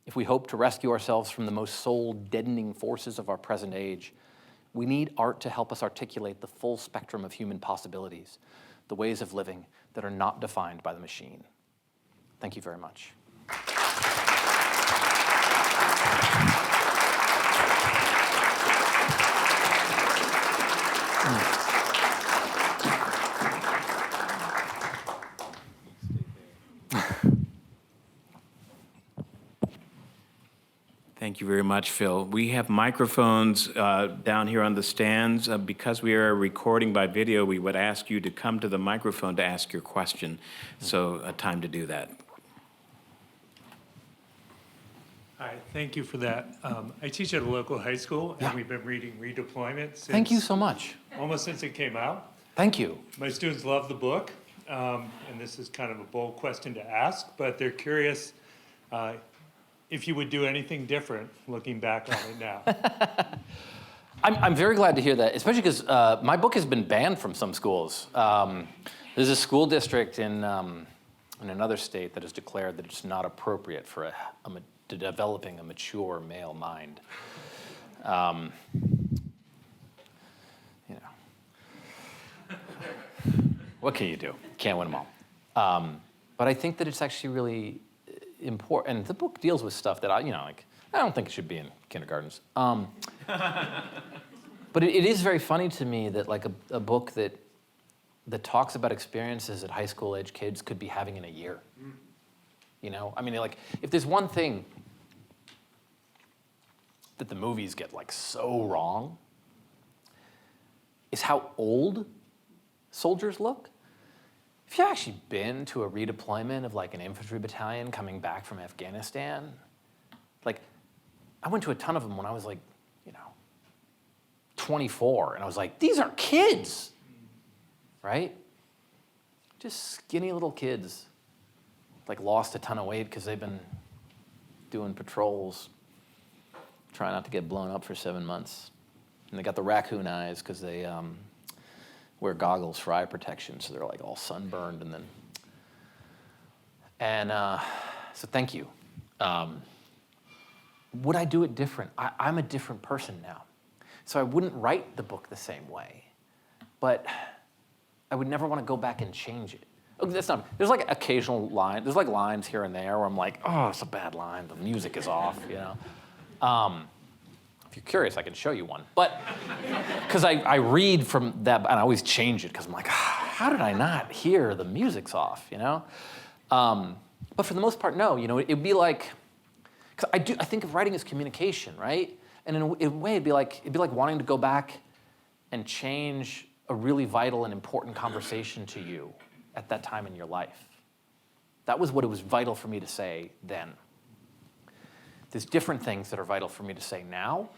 If we hope to rescue ourselves from the most soul-deadening forces of our present age, we need art to help us articulate the full spectrum of human possibilities, the ways of living that are not defined by the machine. Thank you very much. Thank you very much, Phil. We have microphones down here on the stands. Because we are recording by video, we would ask you to come to the microphone to ask your question. So time to do that. Hi, thank you for that. I teach at a local high school, and we've been reading Redeployment Thank you so much. almost since it came out. Thank you. My students love the book, and this is kind of a bold question to ask, but they're curious if you would do anything different looking back on it now. I'm very glad to hear that, especially because my book has been banned from some schools. There's a school district in another state that has declared that it's not appropriate for developing a mature male mind. What can you do? Can't win them all. But I think that it's actually really important, and the book deals with stuff that I don't think it should be in kindergartens. But it is very funny to me that like a book that talks about experiences that high school age kids could be having in a year. You know, I mean, like if there's one thing that the movies get like so wrong, is how old soldiers look. If you've actually been to a redeployment of like an infantry battalion coming back from Afghanistan, like I went to a ton of them when I was like, 24, and I was like, these are kids, right? Just skinny little kids, like lost a ton of weight because they've been doing patrols, trying not to get blown up for 7 months. And they got the raccoon eyes because they wear goggles for eye protection, so they're like all sunburned so thank you. Would I do it different? I'm a different person now. So I wouldn't write the book the same way, but I would never want to go back and change it. There's like occasional there's like lines here and there where I'm like, oh, it's a bad line, the music is off, If you're curious, I can show you one. But, because I read from that, and I always change it, because I'm like, how did I not hear the music's off, But for the most part, no, it'd be like, because I think of writing as communication, right? And in a way, it'd be like wanting to go back and change a really vital and important conversation to you at that time in your life. That was what it was vital for me to say then. There's different things that are vital for me to say now,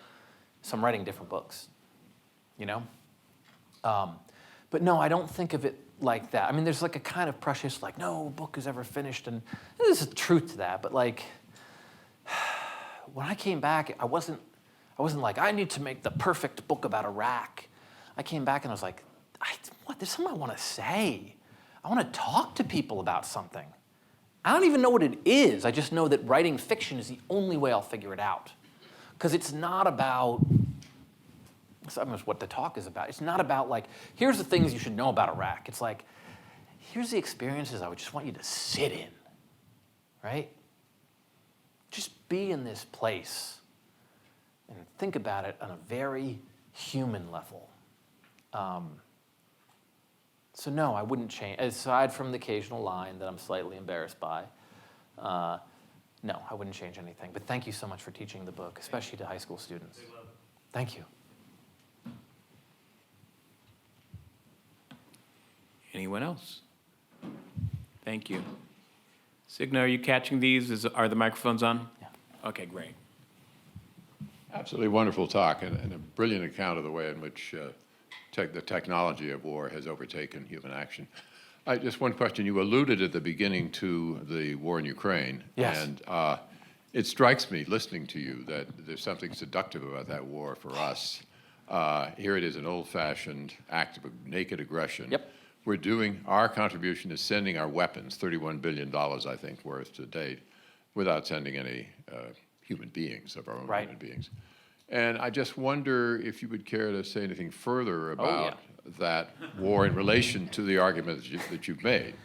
so I'm writing different books, But no, I don't think of it like that. I mean, there's like a kind of precious, like, no book is ever finished, and there's a truth to that, but like, when I came back, I wasn't like, I need to make the perfect book about Iraq. I came back and I was like, there's something I want to say. I want to talk to people about something. I don't even know what it is. I just know that writing fiction is the only way I'll figure it out. Because it's not about, that's almost what the talk is about. It's not about like, here's the things you should know about Iraq. It's like, here's the experiences I would just want you to sit in, right? Just be in this place and think about it on a very human level. So no, I wouldn't change, aside from the occasional line that I'm slightly embarrassed by. No, I wouldn't change anything. But thank you so much for teaching the book, especially to high school students. Thank you. Anyone else? Thank you. Signa, are you catching these? Are the microphones on? Yeah. Okay, great. Absolutely wonderful talk and a brilliant account of the way in which the technology of war has overtaken human action. Just one question. You alluded at the beginning to the war in Ukraine. Yes. And it strikes me, listening to you, that there's something seductive about that war for us. Here it is, an old-fashioned act of naked aggression. Yep. We're doing, our contribution is sending our weapons, $31 billion, I think, worth to date, without sending any human beings, of our own Right. human beings. And I just wonder if you would care to say anything further about that war in relation to the argument that you've made.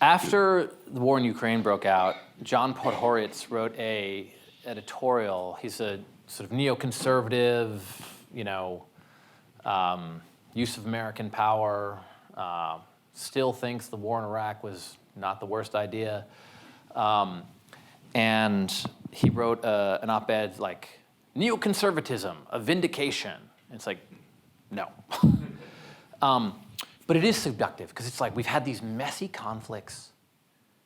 After the war in Ukraine broke out, John Podhoretz wrote a editorial. He's a sort of neoconservative, use of American power, still thinks the war in Iraq was not the worst idea. And he wrote an op-ed like, neoconservatism, a vindication. And it's like, no. But it is seductive, because it's like we've had these messy conflicts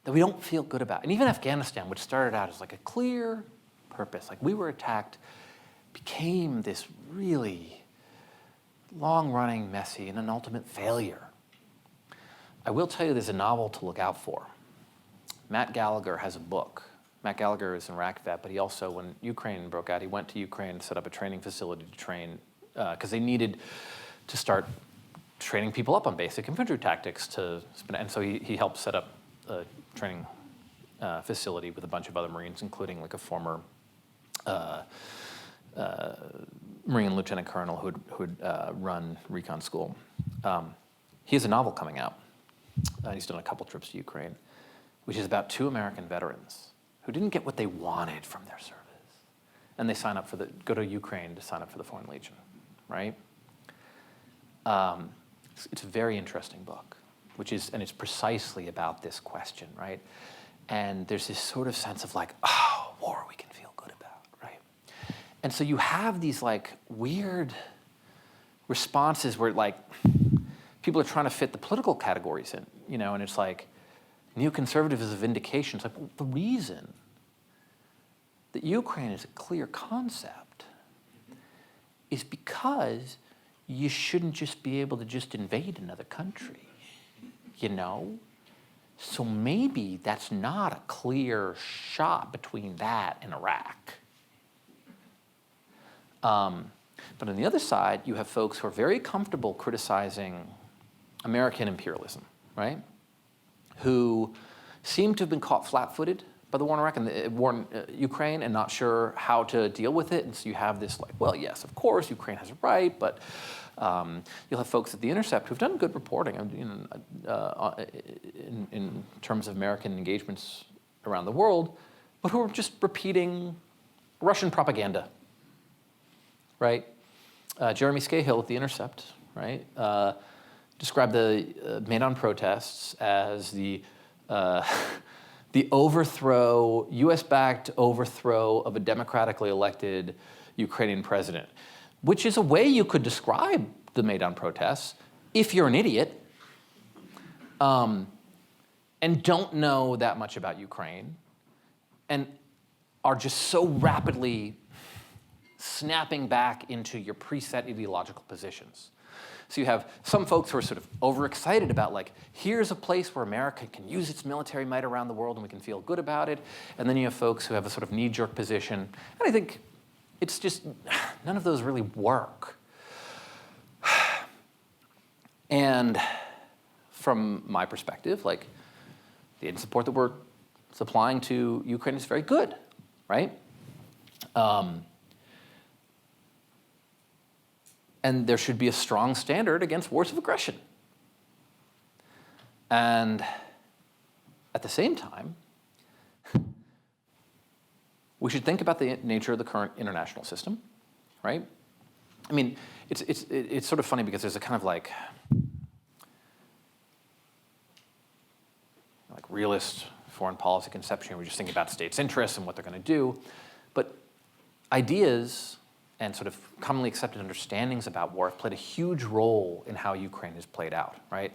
that we don't feel good about. And even Afghanistan, which started out as like a clear purpose, like we were attacked, became this really long-running, messy, and an ultimate failure. I will tell you there's a novel to look out for. Matt Gallagher has a book. Matt Gallagher is an Iraq vet, but he also, when Ukraine broke out, he went to Ukraine and set up a training facility to train, because they needed to start training people up on basic infantry tactics and so he helped set up a training facility with a bunch of other Marines, including like a former Marine lieutenant colonel who'd run recon school. He has a novel coming out. He's done a couple trips to Ukraine, which is about 2 American veterans who didn't get what they wanted from their service. And they go to Ukraine to sign up for the Foreign Legion, right? It's a very interesting book, and it's precisely about this question, right? And there's this sort of sense of like, war we can feel good about, right? And so you have these like weird responses where like people are trying to fit the political categories in, and it's like, neoconservative is a vindication. It's like, well, the reason that Ukraine is a clear concept is because you shouldn't just be able to just invade another country, So maybe that's not a clear shot between that and Iraq. But on the other side, you have folks who are very comfortable criticizing American imperialism, right? Who seem to have been caught flat-footed by the war in Iraq and the war in Ukraine and not sure how to deal with it. And so you have this like, well, yes, of course, Ukraine has a right, but you'll have folks at The Intercept who've done good reporting in terms of American engagements around the world, but who are just repeating Russian propaganda, right? Jeremy Scahill at The Intercept, right? Described the Maidan protests as the overthrow, U.S.-backed overthrow of a democratically elected Ukrainian president, which is a way you could describe the Maidan protests if you're an idiot and don't know that much about Ukraine and are just so rapidly snapping back into your preset ideological positions. So you have some folks who are sort of overexcited about like, here's a place where America can use its military might around the world and we can feel good about it. And then you have folks who have a sort of knee-jerk position. And I think it's just, none of those really work. And from my perspective, like, the aid and support that we're supplying to Ukraine is very good, right? And there should be a strong standard against wars of aggression. And at the same time, we should think about the nature of the current international system, right? I mean, it's sort of funny because there's a kind of like realist foreign policy conception. We're just thinking about states' interests and what they're going to do. But ideas and sort of commonly accepted understandings about war have played a huge role in how Ukraine has played out, right?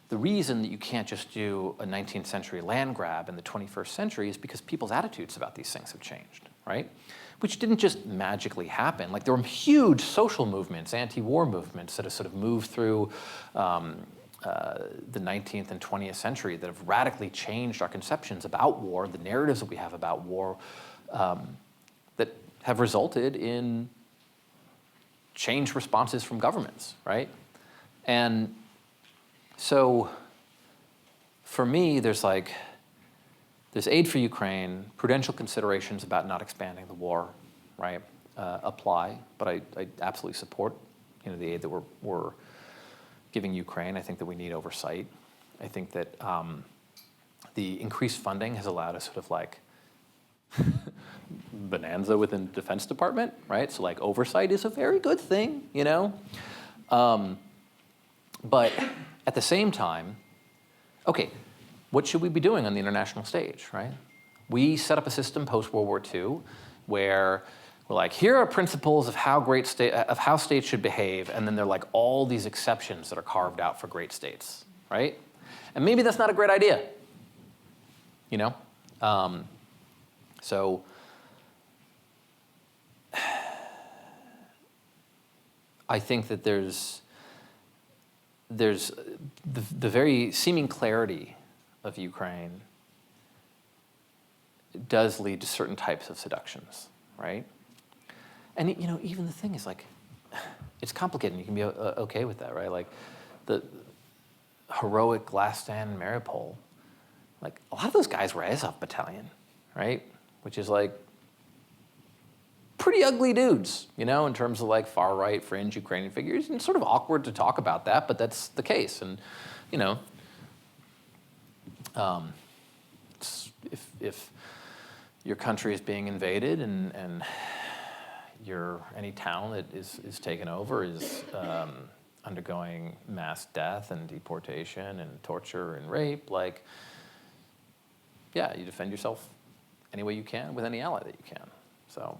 The reason that you can't just do a 19th century land grab in the 21st century is because people's attitudes about these things have changed, right? Which didn't just magically happen. Like, there were huge social movements, anti-war movements that have sort of moved through the 19th and 20th century that have radically changed our conceptions about war, the narratives that we have about war, that have resulted in changed responses from governments, right? And so for me, there's aid for Ukraine, prudential considerations about not expanding the war, right, apply, but I absolutely support, the aid that we're giving Ukraine. I think that we need oversight. I think that the increased funding has allowed us sort of like bonanza within the Defense Department, right? So like oversight is a very good thing, But at the same time, okay, what should we be doing on the international stage, right? We set up a system post-World War II where we're like, here are principles of how states should behave, and then there are like all these exceptions that are carved out for great states, right? And maybe that's not a great idea, So I think that there's the very seeming clarity of Ukraine does lead to certain types of seductions, right? And even the thing is like, it's complicated. And you can be okay with that, right? Like the heroic last stand in Mariupol, like a lot of those guys were Azov Battalion, right? Which is like pretty ugly dudes, in terms of like far right fringe Ukrainian figures. And it's sort of awkward to talk about that, but that's the case. And if your country is being invaded and any town that is taken over is undergoing mass death and deportation and torture and rape, like, yeah, you defend yourself any way you can with any ally that you can. So,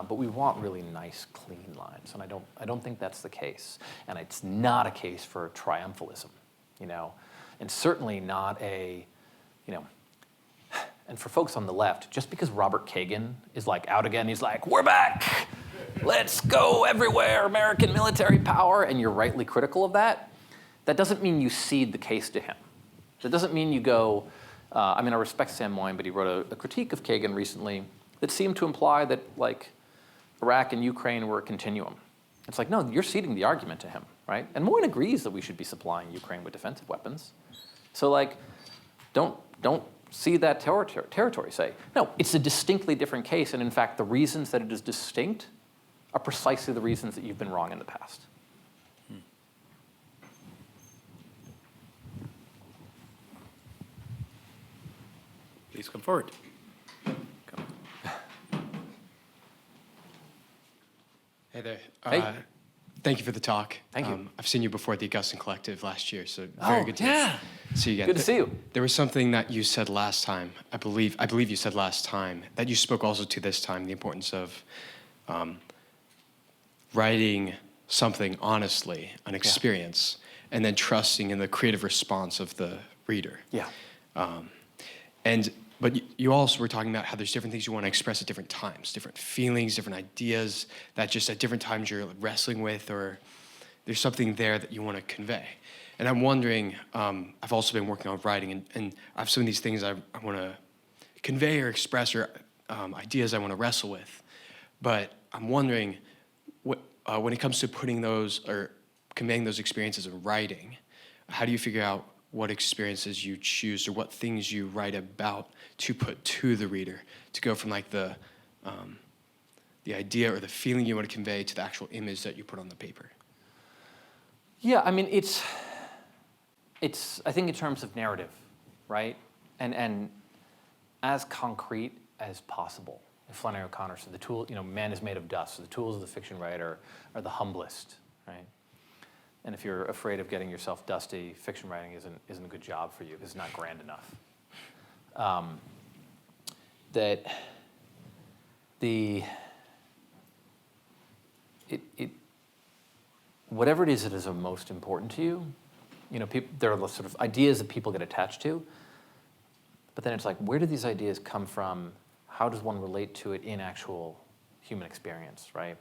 but we want really nice, clean lines, and I don't think that's the case. And it's not a case for triumphalism, and certainly not a, and for folks on the left, just because Robert Kagan is like out again, he's like, we're back, let's go everywhere, American military power, and you're rightly critical of that, that doesn't mean you cede the case to him. That doesn't mean you go, I respect Sam Moyn, but he wrote a critique of Kagan recently that seemed to imply that like Iraq and Ukraine were a continuum. It's like, no, you're ceding the argument to him, right? And Moyn agrees that we should be supplying Ukraine with defensive weapons. So like, don't see that territory. Say, no, it's a distinctly different case, and in fact, the reasons that it is distinct are precisely the reasons that you've been wrong in the past. Please come forward. Hey there. Hey. Thank you for the talk. Thank you. I've seen you before at the Augustine Collective last year, so very good to see you again. Good to see you. There was something that you said last time, I believe you said last time, that you spoke also to this time, the importance of writing something honestly, an experience, and then trusting in the creative response of the reader. Yeah. And But you also were talking about how there's different things you want to express at different times, different feelings, different ideas that just at different times you're wrestling with, or there's something there that you want to convey. And I'm wondering, I've also been working on writing, and I have some of these things I want to convey or express, or ideas I want to wrestle with. But I'm wondering, when it comes to putting those or conveying those experiences in writing, how do you figure out what experiences you choose or what things you write about to put to the reader, to go from like the idea or the feeling you want to convey to the actual image that you put on the paper? Yeah, I mean, it's I think in terms of narrative, right? And as concrete as possible. Flannery O'Connor said, man is made of dust, so the tools of the fiction writer are the humblest, right? And if you're afraid of getting yourself dusty, fiction writing isn't a good job for you because it's not grand enough. Whatever it is that is most important to you, there are sort of ideas that people get attached to, but then it's like, where do these ideas come from? How does one relate to it in actual human experience, right?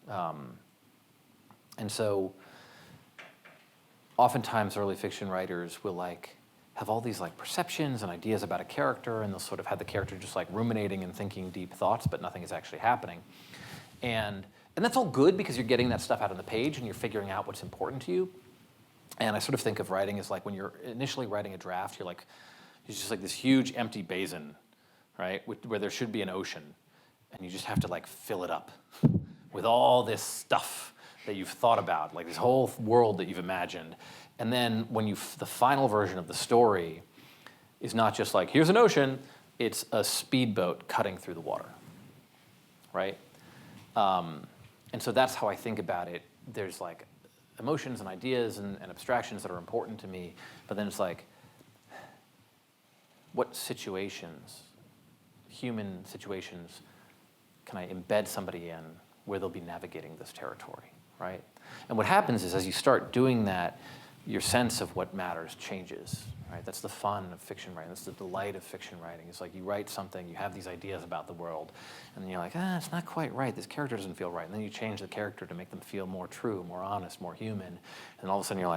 And so oftentimes early fiction writers will have all these perceptions and ideas about a character, and they'll sort of have the character just ruminating and thinking deep thoughts, but nothing is actually happening. And that's all good because you're getting that stuff out on the page and you're figuring out what's important to you. And I sort of think of writing as when you're initially writing a draft, you're just this huge empty basin, right, where there should be an ocean, and you just have to fill it up with all this stuff that you've thought about, this whole world that you've imagined. And then when the final version of the story is not just here's an ocean, it's a speedboat cutting through the water, right? And so that's how I think about it. There's emotions and ideas and abstractions that are important to me, but then it's what situations, human situations, can I embed somebody in where they'll be navigating this territory, right? And what happens is as you start doing that, your sense of what matters changes, right? That's the fun of fiction writing. That's the delight of fiction writing. It's you write something, you have these ideas about the world, and then you're it's not quite right. This character doesn't feel right. And then you change the character to make them feel more true, more honest, more human. And all of a sudden you're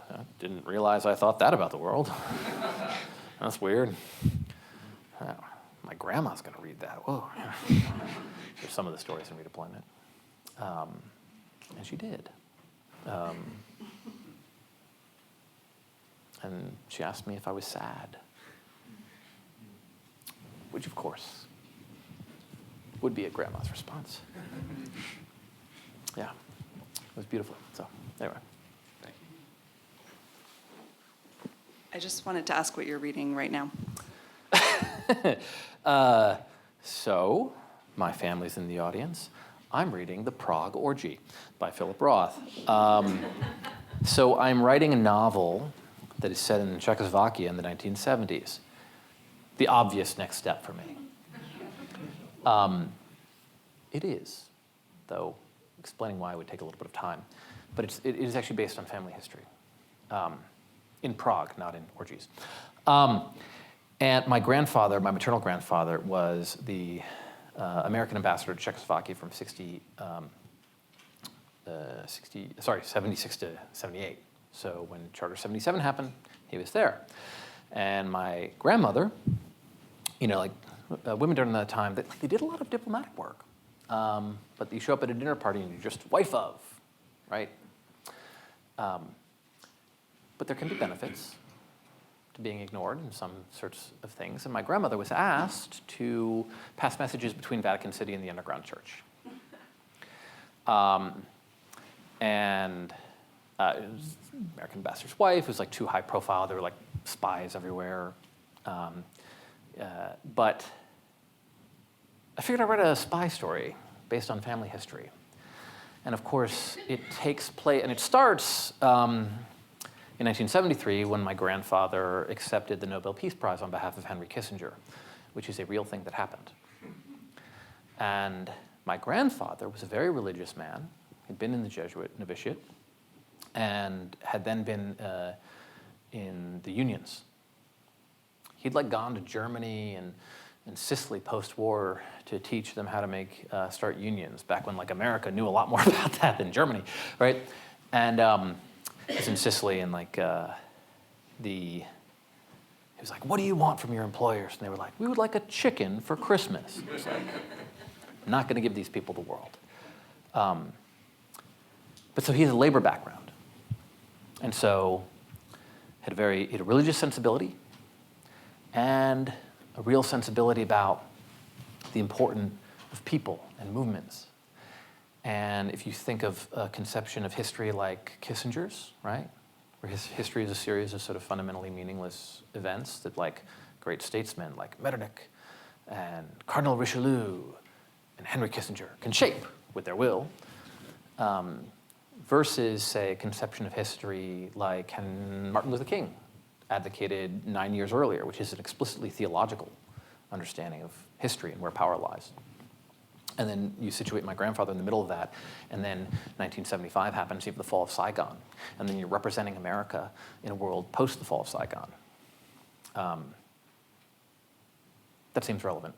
I didn't realize I thought that about the world. That's weird. My grandma's going to read that. Whoa. There's some of the stories in Redeployment. And she did. And she asked me if I was sad, which, of course, would be a grandma's response. Yeah, it was beautiful. So, anyway. Thank you. I just wanted to ask what you're reading right now. So, my family's in the audience. I'm reading The Prague Orgy by Philip Roth. So I'm writing a novel that is set in Czechoslovakia in the 1970s. The obvious next step for me. It is, though explaining why would take a little bit of time. But it is actually based on family history. In Prague, not in orgies. And my grandfather, my maternal grandfather, was the American ambassador to Czechoslovakia from 76 to 78. So when Charter 77 happened, he was there. And my grandmother, women during that time, they did a lot of diplomatic work. But you show up at a dinner party and you're just wife of, right? But there can be benefits to being ignored in some sorts of things. And my grandmother was asked to pass messages between Vatican City and the underground church. And it was American ambassador's wife. It was too high profile. There were spies everywhere. But I figured I'd write a spy story based on family history. And of course, it takes place, and it starts in 1973 when my grandfather accepted the Nobel Peace Prize on behalf of Henry Kissinger, which is a real thing that happened. And my grandfather was a very religious man. He'd been in the Jesuit novitiate and had then been in the unions. He'd like gone to Germany and Sicily post-war to teach them how to start unions, back when like America knew a lot more about that than Germany, right? And he was in Sicily, and like he was like, "What do you want from your employers?" And they were like, "We would like a chicken for Christmas." It's like, I'm not going to give these people the world. But so he has a labor background, and so he had a religious sensibility, and a real sensibility about the importance of people and movements. And if you think of a conception of history like Kissinger's, right, where his history is a series of sort of fundamentally meaningless events that like great statesmen like Metternich and Cardinal Richelieu and Henry Kissinger can shape with their will, versus, say, a conception of history like Martin Luther King advocated 9 years earlier, which is an explicitly theological understanding of history and where power lies. And then you situate my grandfather in the middle of that, and then 1975 happens, you have the fall of Saigon, and then you're representing America in a world post the fall of Saigon. That seems relevant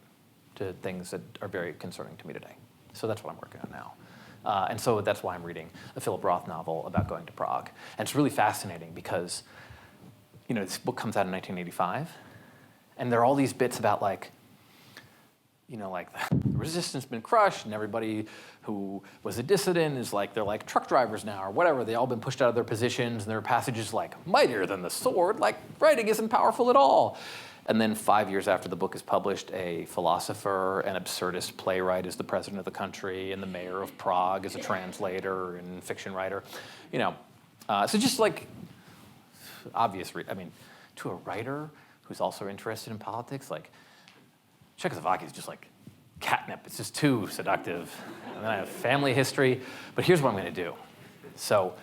to things that are very concerning to me today. So that's what I'm working on now. And so that's why I'm reading a Philip Roth novel about going to Prague. And it's really fascinating because, you know, this book comes out in 1985, and there are all these bits about like, you know, like the resistance has been crushed, and everybody who was a dissident is like, they're like truck drivers now or whatever. They all been pushed out of their positions, and there are passages like, mightier than the sword, like writing isn't powerful at all. And then 5 years after the book is published, a philosopher, an absurdist playwright is the president of the country, and the mayor of Prague is a translator and fiction writer. You know, so just like obvious, I mean, to a writer who's also interested in politics, like Czechoslovakia is just like catnip. It's just too seductive. And then I have family history. But here's what I'm going to do. So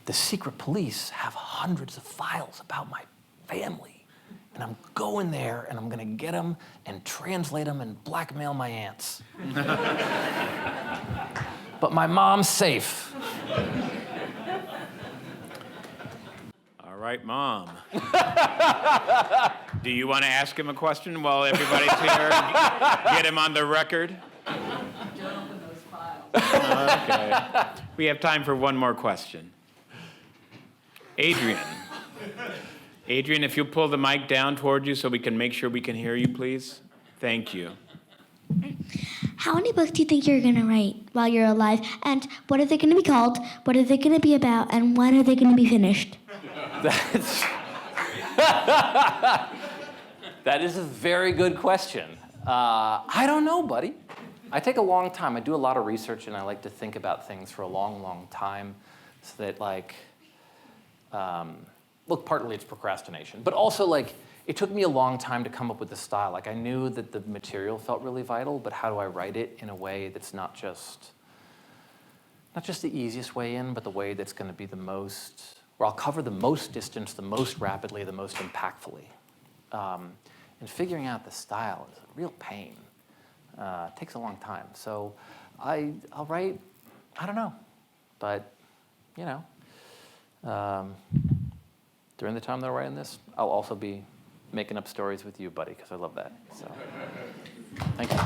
the secret police have hundreds of files about my family. And I'm going there, and I'm going to get them and translate them and blackmail my aunts. But my mom's safe. All right, Mom. Do you want to ask him a question while everybody's here? Get him on the record? Don't open those files. Okay. We have time for one more question. Adrian. Adrian, if you'll pull the mic down toward you so we can make sure we can hear you, please. Thank you. How many books do you think you're going to write while you're alive? And what are they going to be called? What are they going to be about? And when are they going to be finished? That is a very good question. I don't know, buddy. I take a long time. I do a lot of research, and I like to think about things for a long, long time so that, like, look, partly it's procrastination, but also, like, it took me a long time to come up with the style. Like, I knew that the material felt really vital, but how do I write it in a way that's not just the easiest way in, but the way that's going to be the most, where I'll cover the most distance, the most rapidly, the most impactfully. And figuring out the style is a real pain. It takes a long time. So I'll write, I don't know, but, you know, during the time that I'm writing this, I'll also be making up stories with you, buddy, because I love that. So, thank you.